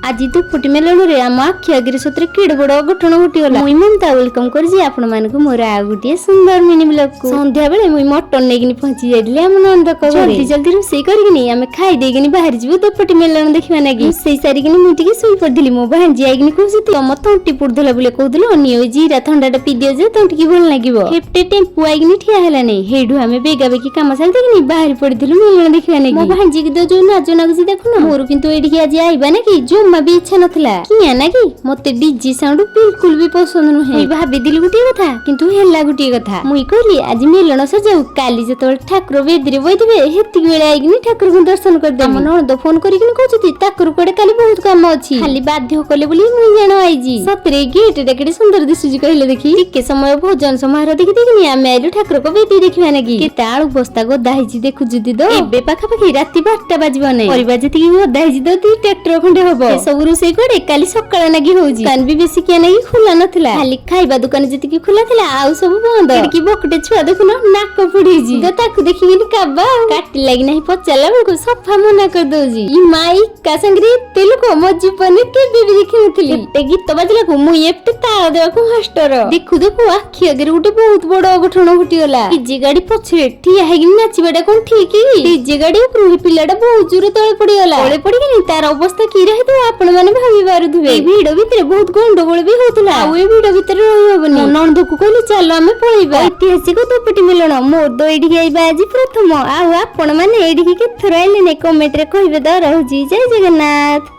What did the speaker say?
आज दुपटी मेलन रे आम आखि आगे सतरे केड़ बड़ अघटन घटीगला। मुई ममता वेलकम करजी आपण मानकु मोर आ गुटिए सुंदर मिनी ब्लॉग को। संध्या बेले मुई मटन नेगिनी पहुंची जाइली हम नंदक घरे। जल्दी जल्दी रोसई करगिनी आमे खाई देगिनी बाहर जीवु दुपटी मेलन देखिबा नागी। सेई सारिगिनी मुई टिके सोई पड़दिली। मो भांजी आइगिनी कहूसी तम तंटी पुडदला बोले कहदलो अनियो जीरा ठंडाटा पी दियो जे तंटी की भल लागिवो। हेपटे टेम्पू आइगिनी ठिया हैला नै। हेडू आमे बेगा बेगी काम साल देगिनी बाहर पड़दिलु मेलन देखिबा नागी। मो भांजी के दो जो नाजो नागजी देखुनो मोर किंतु एडिकी आज आइबा नाकी जो भी इच्छा नथिला किया ना कि मते डीजे साउंड बिल्कुल भी पसंद नुहे। भाबी दिल गुटी कथा किंतु हेला गुटी कथा मुई कहली आज मेलन सजाऊ काली जतोल ठाकुर बेदरे बइतबे हेतिक बेले आइगिनी ठाकुर को दर्शन कर दे। मन ननद फोन करिकिन कहउछती ठाकुर कोडे काली बहुत काम अछि खाली बाध्य कले बोली मुई जानो आइजी। सतरे गेट डेकडी सुंदर दिसुजी कहले देखि टिके समय भोजन समारोह देखि देखिनी आमे आइलु ठाकुर को बेदी देखिबा नागी। केते आळु बस्ता गदा हिची देखु जुदी दो एबे पाखा पाखी राती 12टा बाजिबो नै। परिबा जति गदा हिची दो ती ट्रैक्टर खंडे होबो। ए सब रोसई करे काली सकाळ नागी होउजी। कान भी बेसी किया नागी खुला नथिला खाली खाइबा दुकान जति की खुला थिला आउ सब बंद। एडकी बकटे छुआ देखुनो नाक फुडीजी तो ताकू देखिगिनी काबा काटी लागि नाही पचाला को सफा मना कर दोजी। ई माई का संगरी तेलु को मज्जी पने के भी देखि नथिली। एते गीत बजला को मुई एपटे ताळ देवा को हस्टर देखु देखु आखि अगर उठे बहुत बड़ अघटन घटीगला। डीजे गाड़ी पछरे ठिया हेगिनी नाचिबाडा कोन ठीक की डीजे गाड़ी ऊपर पिलाडा बहुत जोर तळे पड़ीगला। तळे पड़ीगिनी तार अवस्था की रहे तो आपण माने भाबी बारुथुबे। भिड़ भितर बहुत गंडगोल भी होतला। आ ए भिड़ भितर रहि होबनी। नंद को कहली चलो आमे पळीबा ऐतिहासिक दुपटी मेलन मोर दो एडी आइबा आज प्रथम। आ आपण माने एडी के थर आइले ने कमेंट रे कहिबे द रहउजी। जय जगन्नाथ।